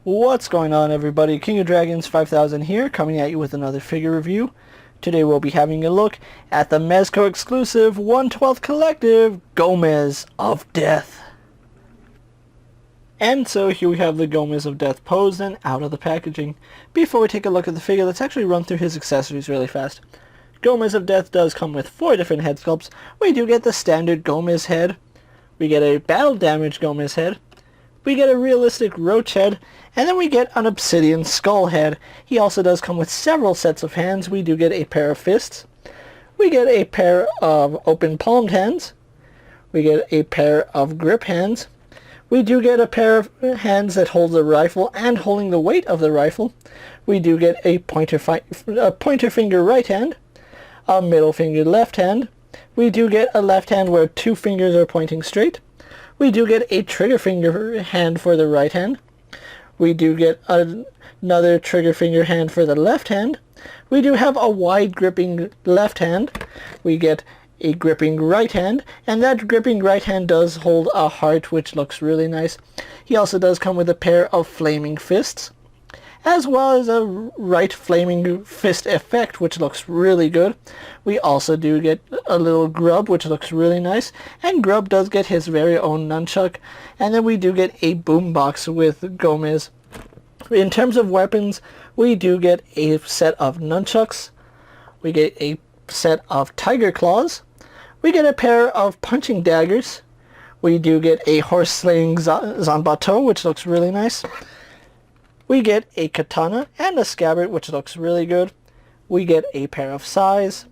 What's going on, everybody? King of Dragons 5000 here, coming at you with another figure review. Today we'll be having a look at the Mezco exclusive 1/12 collective Gomez of Death. And so here we have the Gomez of Death posed and out of the packaging. Before we take a look at the figure, let's actually run through his accessories really fast. Gomez of Death does come with 4 different head sculpts. We do get the standard Gomez head. We get a battle damage Gomez head. We get a realistic roach head, and then we get an obsidian skull head. He also does come with several sets of hands. We do get a pair of fists. We get a pair of open palmed hands. We get a pair of grip hands. We do get a pair of hands that hold the rifle and holding the weight of the rifle. We do get a pointer finger right hand, a middle finger left hand. We do get a left hand where 2 fingers are pointing straight. We do get a trigger finger hand for the right hand. We do get another trigger finger hand for the left hand. We do have a wide gripping left hand. We get a gripping right hand, and that gripping right hand does hold a heart, which looks really nice. He also does come with a pair of flaming fists, as well as a right flaming fist effect, which looks really good. We also do get a little Grub, which looks really nice, and Grub does get his very own nunchuck, and then we do get a boombox with Gomez. In terms of weapons, we do get a set of nunchucks, we get a set of tiger claws, we get a pair of punching daggers, we do get a horse-slaying Zanbato, which looks really nice. We get a katana and a scabbard, which looks really good. We get a pair of sais.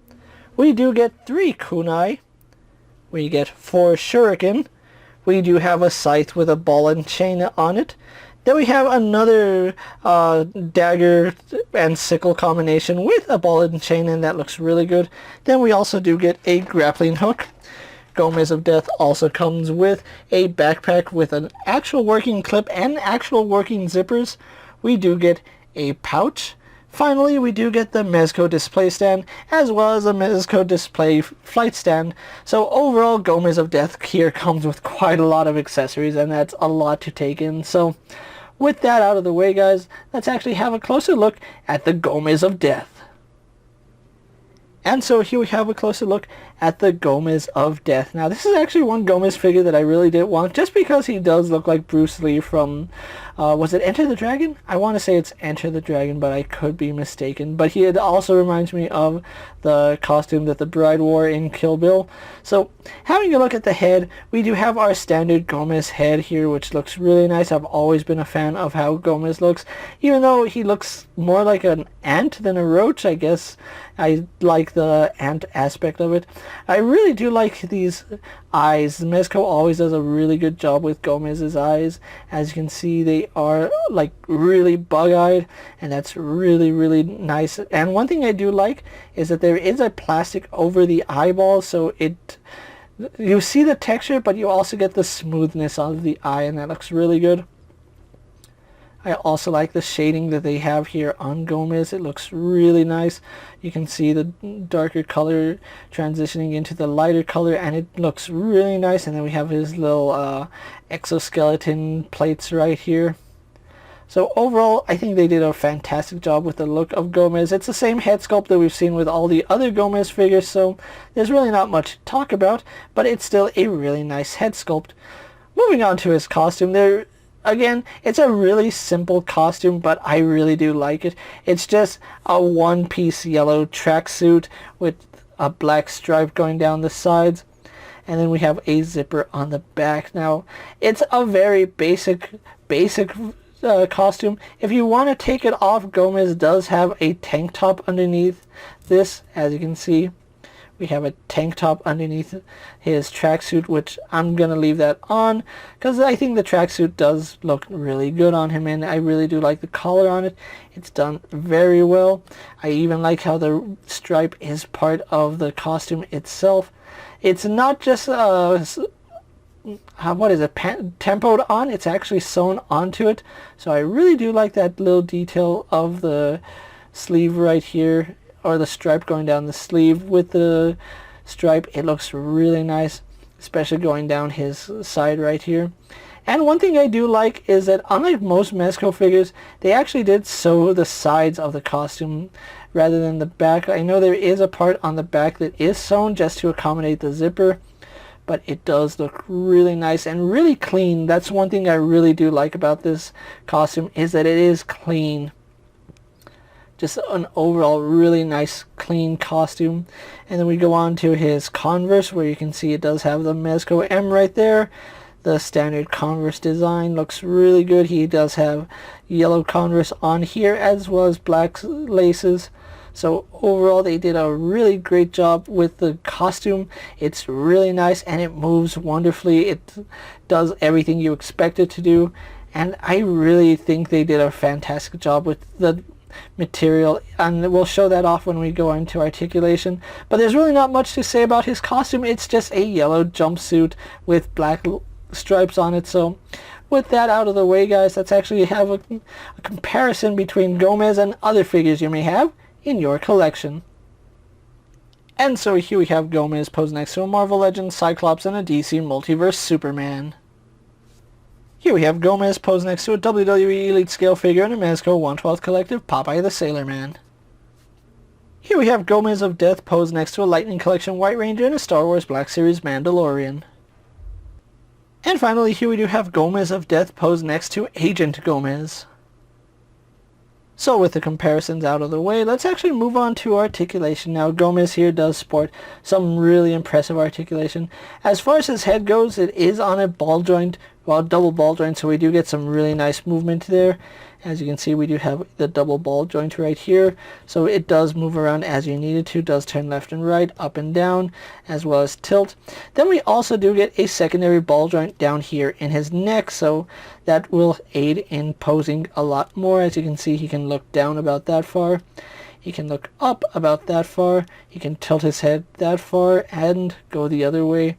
We do get 3 kunai. We get 4 shuriken. We do have a scythe with a ball and chain on it. Then we have another dagger and sickle combination with a ball and chain, and that looks really good. Then we also do get a grappling hook. Gomez of Death also comes with a backpack with an actual working clip and actual working zippers. We do get a pouch. Finally, we do get the Mezco display stand, as well as a Mezco display flight stand. So overall, Gomez of Death here comes with quite a lot of accessories, and that's a lot to take in. So with that out of the way, guys, let's actually have a closer look at the Gomez of Death. And so here we have a closer look at the Gomez of Death. Now, this is actually one Gomez figure that I really did want, just because he does look like Bruce Lee from, was it Enter the Dragon? I want to say it's Enter the Dragon, but I could be mistaken. But it also reminds me of the costume that the bride wore in Kill Bill. So, having a look at the head, we do have our standard Gomez head here, which looks really nice. I've always been a fan of how Gomez looks, even though he looks more like an ant than a roach, I guess. I like the ant aspect of it. I really do like these eyes. Mezco always does a really good job with Gomez's eyes. As you can see, they are like really bug-eyed, and that's really, really nice. And one thing I do like is that there is a plastic over the eyeball, so you see the texture, but you also get the smoothness of the eye, and that looks really good. I also like the shading that they have here on Gomez. It looks really nice. You can see the darker color transitioning into the lighter color, and it looks really nice. And then we have his little exoskeleton plates right here. So overall, I think they did a fantastic job with the look of Gomez. It's the same head sculpt that we've seen with all the other Gomez figures, so there's really not much to talk about, but it's still a really nice head sculpt. Moving on to his costume, again, it's a really simple costume, but I really do like it. It's just a one-piece yellow tracksuit with a black stripe going down the sides, and then we have a zipper on the back. Now, it's a very basic costume. If you want to take it off, Gomez does have a tank top underneath this, as you can see. We have a tank top underneath his tracksuit, which I'm going to leave that on because I think the tracksuit does look really good on him, and I really do like the collar on it. It's done very well. I even like how the stripe is part of the costume itself. It's not just tempoed on, it's actually sewn onto it. So I really do like that little detail of the sleeve right here, or the stripe going down the sleeve with the stripe. It looks really nice, especially going down his side right here. And one thing I do like is that unlike most Mezco figures, they actually did sew the sides of the costume rather than the back. I know there is a part on the back that is sewn just to accommodate the zipper, but it does look really nice and really clean. That's one thing I really do like about this costume, is that it is clean. Just an overall really nice clean costume. And then we go on to his Converse, where you can see it does have the Mezco M right there. The standard Converse design looks really good. He does have yellow Converse on here as well as black laces. So overall they did a really great job with the costume. It's really nice and it moves wonderfully. It does everything you expect it to do. And I really think they did a fantastic job with the material, and we'll show that off when we go into articulation. But there's really not much to say about his costume. It's just a yellow jumpsuit with black stripes on it. So with that out of the way, guys, let's actually have a comparison between Gomez and other figures you may have in your collection. And so here we have Gomez posed next to a Marvel Legends, Cyclops, and a DC Multiverse Superman. Here we have Gomez posed next to a WWE Elite Scale figure and a Mezco 1/12 Collective Popeye the Sailor Man. Here we have Gomez of Death posed next to a Lightning Collection White Ranger and a Star Wars Black Series Mandalorian. And finally, here we do have Gomez of Death posed next to Agent Gomez. So with the comparisons out of the way, let's actually move on to articulation. Now Gomez here does sport some really impressive articulation. As far as his head goes, it is on a ball joint, well, double ball joint, so we do get some really nice movement there. As you can see, we do have the double ball joint right here, so it does move around as you need it to, does turn left and right, up and down, as well as tilt. Then we also do get a secondary ball joint down here in his neck, so that will aid in posing a lot more. As you can see, he can look down about that far, he can look up about that far, he can tilt his head that far and go the other way.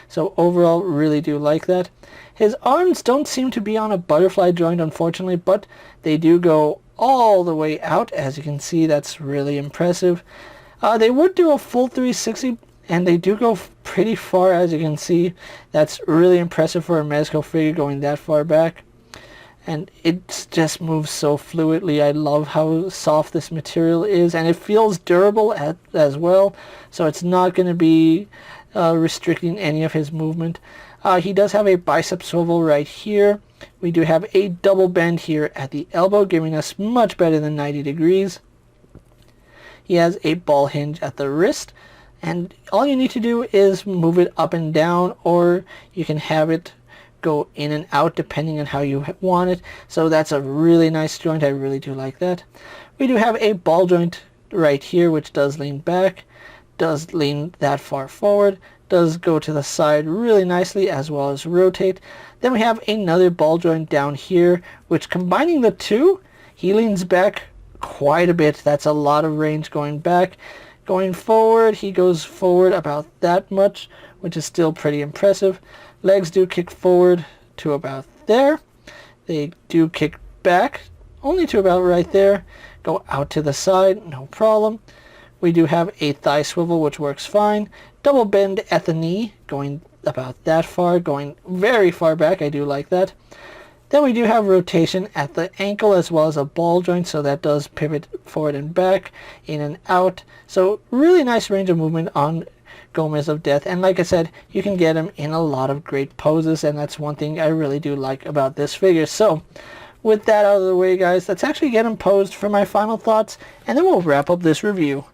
So overall, really do like that. His arms don't seem to be on a butterfly joint, unfortunately, but they do go all the way out. As you can see, that's really impressive. They would do a full 360, and they do go pretty far, as you can see. That's really impressive for a Mezco figure going that far back. And it just moves so fluidly. I love how soft this material is, and it feels durable as well, so it's not going to be restricting any of his movement. He does have a bicep swivel right here. We do have a double bend here at the elbow, giving us much better than 90 degrees. He has a ball hinge at the wrist, and all you need to do is move it up and down, or you can have it go in and out depending on how you want it. So that's a really nice joint. I really do like that. We do have a ball joint right here, which does lean back, does lean that far forward, does go to the side really nicely, as well as rotate. Then we have another ball joint down here, which, combining the two, he leans back quite a bit. That's a lot of range going back. Going forward, he goes forward about that much, which is still pretty impressive. Legs do kick forward to about there. They do kick back only to about right there. Go out to the side, no problem. We do have a thigh swivel, which works fine. Double bend at the knee, going about that far, going very far back. I do like that. Then we do have rotation at the ankle, as well as a ball joint, so that does pivot forward and back, in and out. So really nice range of movement on Gomez of Death, and like I said, you can get him in a lot of great poses, and that's one thing I really do like about this figure. So with that out of the way, guys, let's actually get him posed for my final thoughts, and then we'll wrap up this review.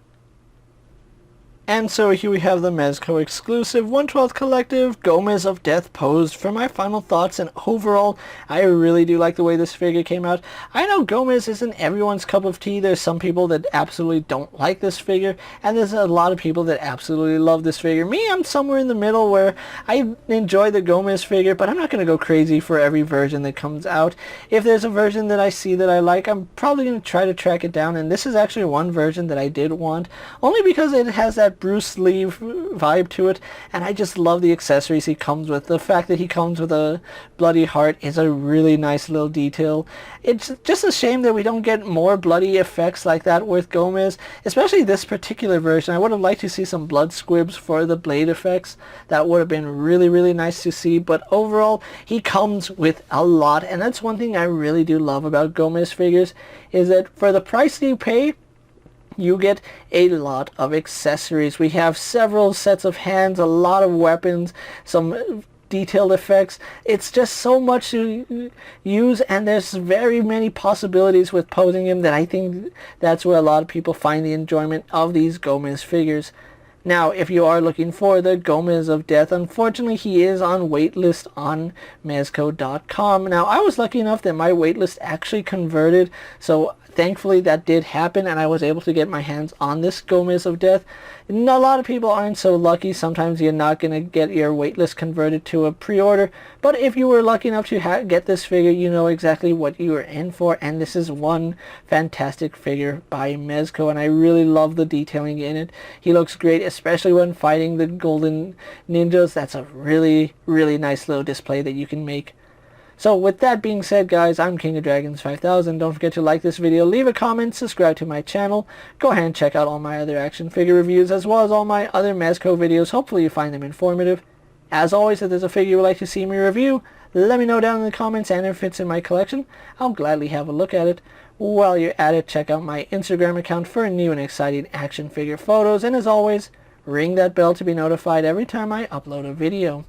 And so here we have the Mezco exclusive 1/12 Collective Gomez of Death posed for my final thoughts, and overall I really do like the way this figure came out. I know Gomez isn't everyone's cup of tea. There's some people that absolutely don't like this figure, and there's a lot of people that absolutely love this figure. Me, I'm somewhere in the middle where I enjoy the Gomez figure, but I'm not going to go crazy for every version that comes out. If there's a version that I see that I like, I'm probably going to try to track it down, and this is actually one version that I did want, only because it has that Bruce Lee vibe to it, and I just love the accessories he comes with. The fact that he comes with a bloody heart is a really nice little detail. It's just a shame that we don't get more bloody effects like that with Gomez, especially this particular version. I would have liked to see some blood squibs for the blade effects. That would have been really nice to see, but overall he comes with a lot, and that's one thing I really do love about Gomez figures, is that for the price you pay, you get a lot of accessories. We have several sets of hands, a lot of weapons, some detailed effects. It's just so much to use, and there's very many possibilities with posing him that I think that's where a lot of people find the enjoyment of these Gomez figures. Now, if you are looking for the Gomez of Death, unfortunately he is on waitlist on Mezco.com. Now, I was lucky enough that my waitlist actually converted, so thankfully that did happen and I was able to get my hands on this Gomez of Death. And a lot of people aren't so lucky. Sometimes you're not going to get your waitlist converted to a pre-order, but if you were lucky enough to get this figure, you know exactly what you were in for, and this is one fantastic figure by Mezco, and I really love the detailing in it. He looks great, especially when fighting the golden ninjas. That's a really nice little display that you can make. So with that being said, guys, I'm KingofDragons 5000. Don't forget to like this video, leave a comment, subscribe to my channel. Go ahead and check out all my other action figure reviews as well as all my other Mezco videos. Hopefully you find them informative. As always, if there's a figure you would like to see me review, let me know down in the comments, and if it's in my collection, I'll gladly have a look at it. While you're at it, check out my Instagram account for new and exciting action figure photos, and as always, ring that bell to be notified every time I upload a video.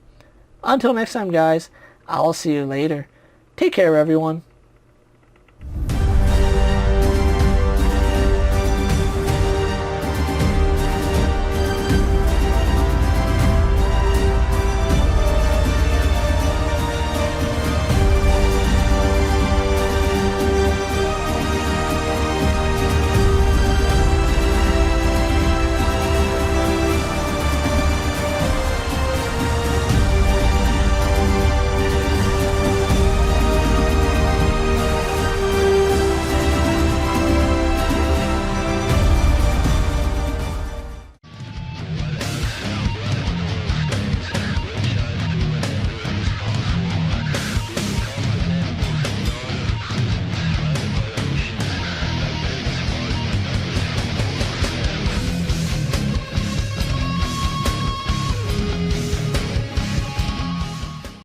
Until next time, guys, I'll see you later. Take care, everyone.